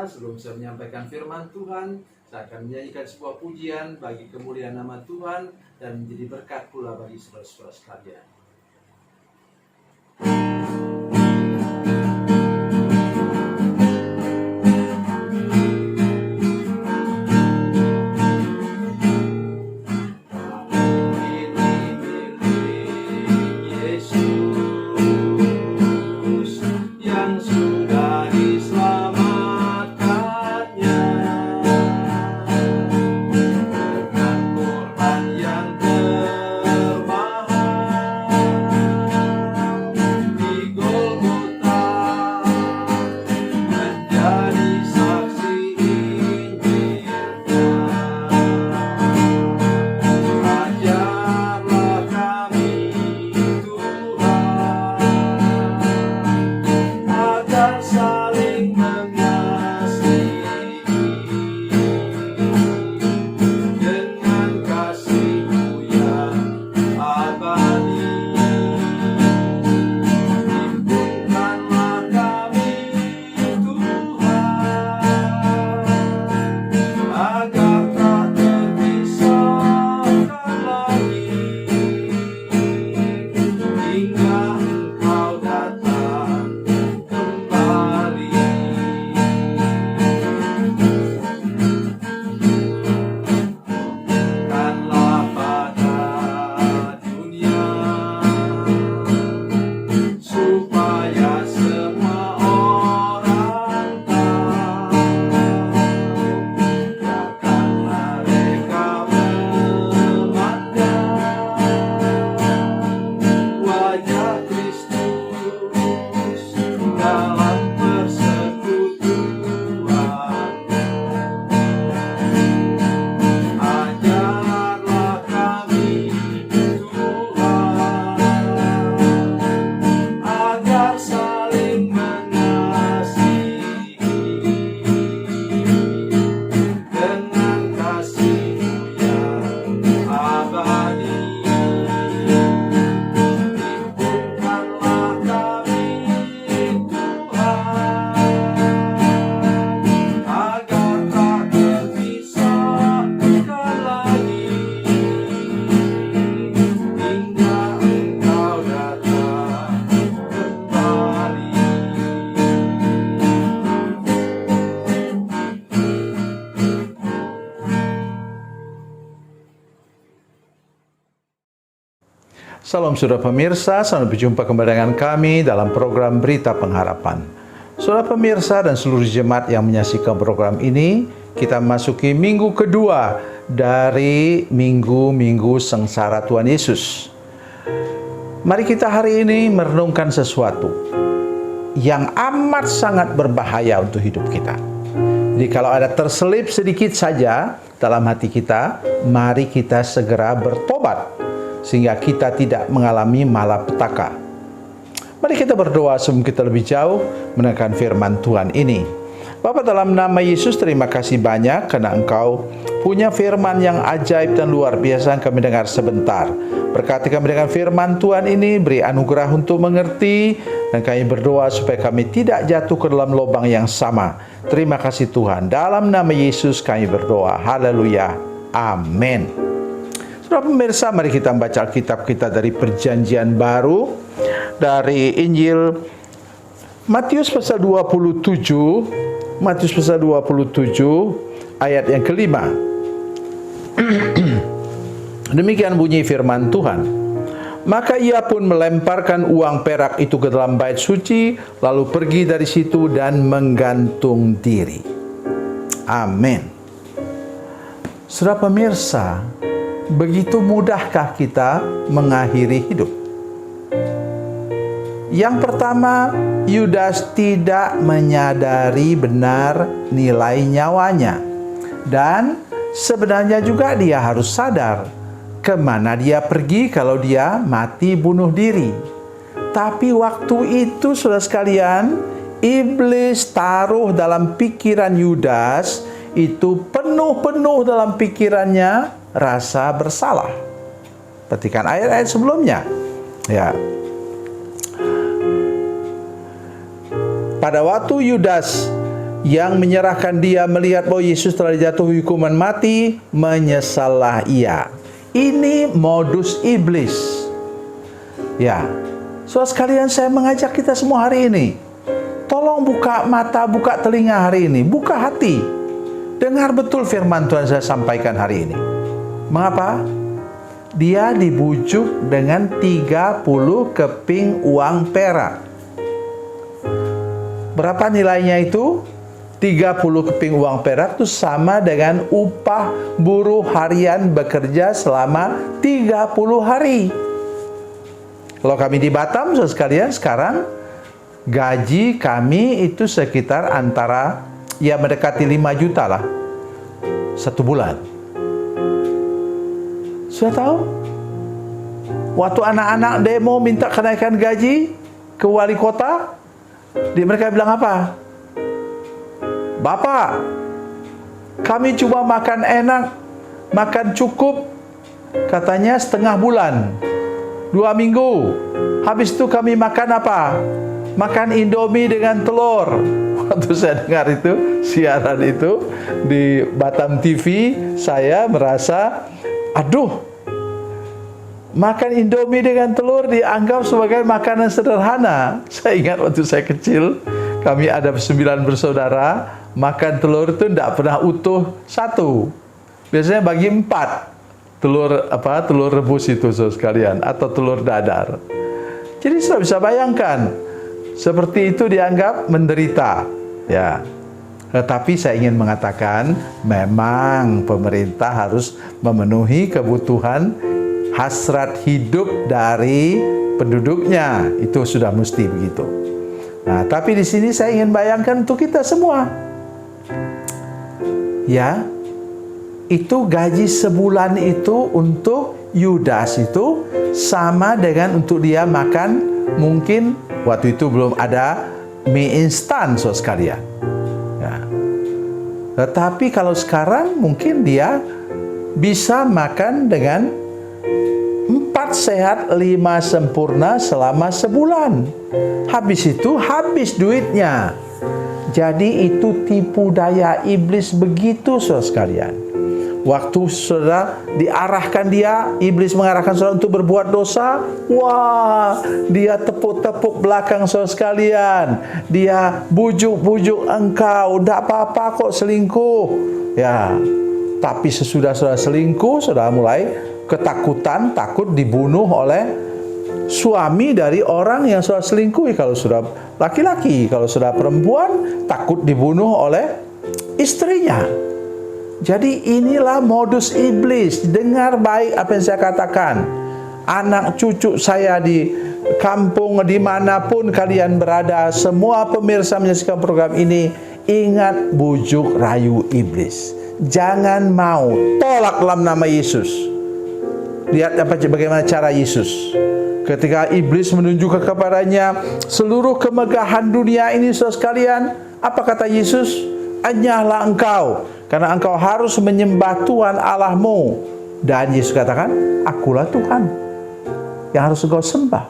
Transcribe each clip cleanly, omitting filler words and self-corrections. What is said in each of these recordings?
pemirsa, sebelum saya menyampaikan firman Tuhan, saya akan menyanyikan sebuah pujian bagi kemuliaan nama Tuhan dan menjadi berkat pula bagi saudara-saudara sekalian. Salam saudara pemirsa, selamat berjumpa kembali dengan kami dalam program Berita Pengharapan. Saudara pemirsa dan seluruh jemaat yang menyaksikan program ini, kita memasuki minggu kedua dari minggu-minggu sengsara Tuhan Yesus. Mari kita hari ini merenungkan sesuatu yang amat sangat berbahaya untuk hidup kita. Jadi kalau ada terselip sedikit saja dalam hati kita, mari kita segera bertobat sehingga kita tidak mengalami malapetaka. Mari kita berdoa sebelum kita lebih jauh mendengarkan firman Tuhan ini. Bapa, dalam nama Yesus, terima kasih banyak karena Engkau punya firman yang ajaib dan luar biasa yang kami dengar sebentar. Berkati kami dengan firman Tuhan ini, beri anugerah untuk mengerti, dan kami berdoa supaya kami tidak jatuh ke dalam lubang yang sama. Terima kasih Tuhan. Dalam nama Yesus kami berdoa. Haleluya. Amin. Saudara pemirsa, mari kita membaca Alkitab kita dari Perjanjian Baru, dari Injil Matius pasal 27, Matius pasal 27 ayat yang kelima. Demikian bunyi firman Tuhan. Maka ia pun melemparkan uang perak itu ke dalam bait suci, lalu pergi dari situ dan menggantung diri. Amin. Saudara pemirsa, begitu mudahkah kita mengakhiri hidup? Yang pertama, Yudas tidak menyadari benar nilai nyawanya. Dan sebenarnya juga dia harus sadar kemana dia pergi kalau dia mati bunuh diri. Tapi waktu itu, saudara sekalian, iblis taruh dalam pikiran Yudas, itu penuh dalam pikirannya rasa bersalah. Perhatikan ayat-ayat sebelumnya. Ya. Pada waktu Yudas yang menyerahkan dia melihat bahwa Yesus telah dijatuhi hukuman mati, menyesallah ia. Ini modus iblis. Ya, saudara sekalian, saya mengajak kita semua hari ini, tolong buka mata, buka telinga hari ini, buka hati. Dengar betul firman Tuhan saya sampaikan hari ini. Mengapa? Dia dibujuk dengan 30 keping uang perak. Berapa nilainya itu? 30 keping uang perak itu sama dengan upah buruh harian bekerja selama 30 hari. Kalau kami di Batam, saudara sekalian, sekarang gaji kami itu sekitar antara, ya mendekati 5 juta lah, 1 bulan. Sudah tahu? Waktu anak-anak demo minta kenaikan gaji ke wali kota, mereka bilang apa? Bapak, kami cuma makan enak, makan cukup, katanya setengah bulan, 2 minggu. Habis itu kami makan apa? Makan Indomie dengan telur. Waktu saya dengar itu, siaran itu di Batam TV, saya merasa, aduh, makan Indomie dengan telur dianggap sebagai makanan sederhana. Saya ingat waktu saya kecil, kami ada 9 bersaudara, makan telur itu tidak pernah utuh 1. Biasanya bagi 4. Telur rebus itu, saudara sekalian, atau telur dadar. Jadi saya bisa bayangkan, seperti itu dianggap menderita, ya. Tetapi saya ingin mengatakan, memang pemerintah harus memenuhi kebutuhan hasrat hidup dari penduduknya. Itu sudah mesti begitu. Nah, tapi di sini saya ingin bayangkan untuk kita semua. Ya, itu gaji sebulan itu untuk Yudas itu sama dengan untuk dia makan, mungkin waktu itu belum ada mie instan, saudara sekalian. Ya. Tetapi kalau sekarang mungkin dia bisa makan dengan 4 sehat 5 sempurna selama sebulan. Habis itu habis duitnya. Jadi itu tipu daya iblis begitu, saudara sekalian. Waktu saudara diarahkan iblis mengarahkan saudara untuk berbuat dosa, wah, dia tepuk-tepuk belakang saudara sekalian. Dia bujuk-bujuk engkau, tidak apa-apa kok selingkuh. Ya, tapi sesudah saudara selingkuh, saudara mulai ketakutan, takut dibunuh oleh suami dari orang yang saudara selingkuhi. Kalau sudah laki-laki, kalau sudah perempuan, takut dibunuh oleh istrinya. Jadi inilah modus iblis. Dengar baik apa yang saya katakan. Anak cucu saya di kampung, dimanapun kalian berada, semua pemirsa menyaksikan program ini, ingat bujuk rayu iblis. Jangan mau, tolak dalam nama Yesus. Lihat bagaimana cara Yesus. Ketika iblis menunjukkan kepadanya seluruh kemegahan dunia ini, saudara sekalian, apa kata Yesus? Enyahlah engkau, karena engkau harus menyembah Tuhan Allahmu. Dan Yesus katakan, akulah Tuhan yang harus engkau sembah.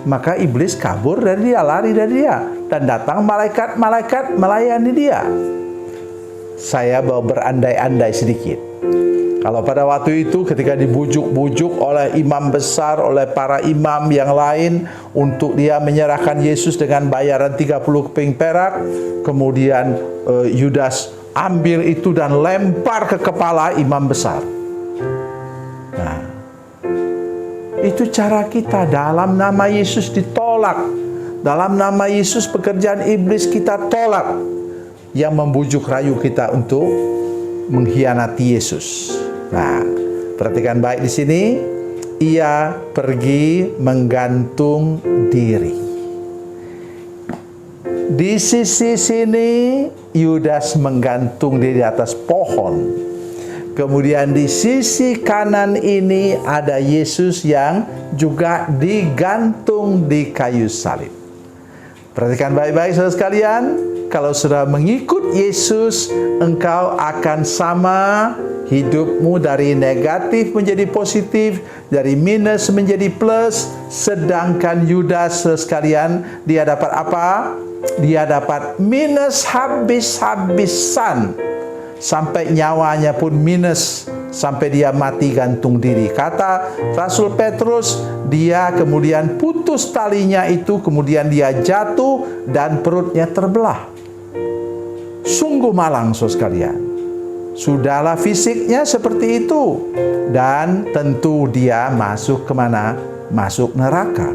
Maka iblis kabur dari dia, lari dari dia, dan datang malaikat-malaikat melayani dia. Saya mau berandai-andai sedikit. Kalau pada waktu itu ketika dibujuk-bujuk oleh imam besar, oleh para imam yang lain untuk dia menyerahkan Yesus dengan bayaran 30 keping perak, kemudian Yudas ambil itu dan lempar ke kepala imam besar. Nah, itu cara kita. Dalam nama Yesus ditolak. Dalam nama Yesus pekerjaan iblis kita tolak, yang membujuk rayu kita untuk mengkhianati Yesus. Nah, perhatikan baik di sini. Ia pergi menggantung diri. Di sisi sini Yudas menggantung diri di atas pohon. Kemudian di sisi kanan ini ada Yesus yang juga digantung di kayu salib. Perhatikan baik-baik saudara sekalian. Kalau sudah mengikut Yesus, engkau akan sama hidupmu dari negatif menjadi positif, dari minus menjadi plus. Sedangkan Yudas sekalian, dia dapat apa? dia dapat minus habis-habisan, sampai nyawanya pun minus, sampai dia mati gantung diri. Kata Rasul Petrus, dia kemudian putus talinya itu, kemudian dia jatuh dan perutnya terbelah. Sungguh malang, saudara sekalian. Sudahlah fisiknya seperti itu, dan tentu dia masuk kemana? Masuk neraka.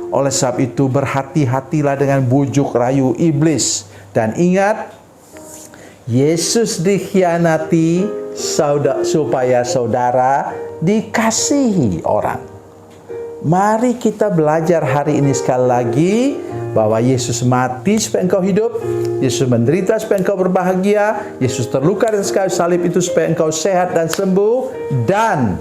Oleh sebab itu berhati-hatilah dengan bujuk rayu iblis. Dan ingat, Yesus dikhianati supaya saudara dikasihi orang. Mari kita belajar hari ini sekali lagi bahwa Yesus mati supaya engkau hidup, Yesus menderita supaya engkau berbahagia, Yesus terluka di atas kayu salib itu supaya engkau sehat dan sembuh, dan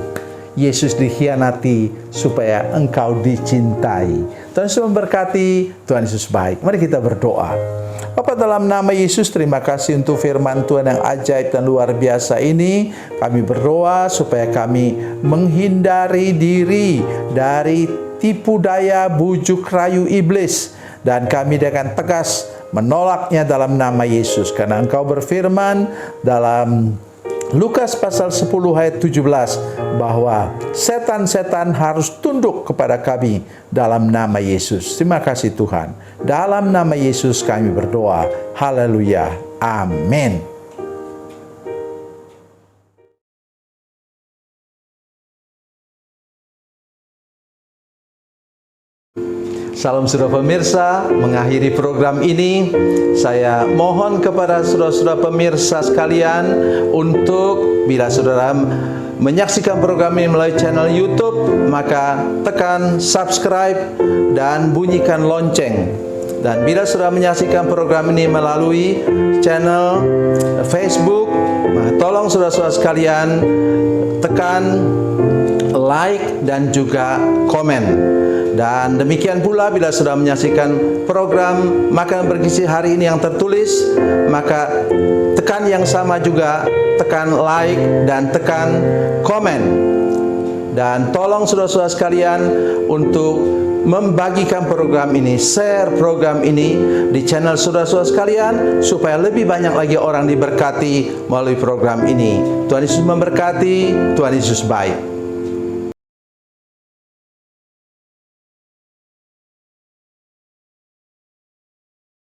Yesus dikhianati supaya engkau dicintai. Tuhan Yesus memberkati, Tuhan Yesus baik. Mari kita berdoa. Bapa, dalam nama Yesus, terima kasih untuk firman Tuhan yang ajaib dan luar biasa ini. Kami berdoa supaya kami menghindari diri dari tipu daya bujuk rayu iblis, dan kami dengan tegas menolaknya dalam nama Yesus. Karena Engkau berfirman dalam Lukas pasal 10 ayat 17 bahwa setan-setan harus tunduk kepada kami dalam nama Yesus. Terima kasih Tuhan. Dalam nama Yesus kami berdoa. Haleluya. Amin. Salam saudara pemirsa, mengakhiri program ini saya mohon kepada saudara-saudara pemirsa sekalian untuk bila saudara menyaksikan program ini melalui channel YouTube, maka tekan subscribe dan bunyikan lonceng. Dan bila saudara menyaksikan program ini melalui channel Facebook, maka tolong saudara-saudara sekalian tekan like dan juga komen. Dan demikian pula bila sudah menyaksikan program Makanan Bergizi hari ini yang tertulis, maka tekan yang sama juga, tekan like dan tekan komen. Dan tolong saudara-saudara sekalian untuk membagikan program ini, share program ini di channel saudara-saudara sekalian, supaya lebih banyak lagi orang diberkati melalui program ini. Tuhan Yesus memberkati, Tuhan Yesus baik.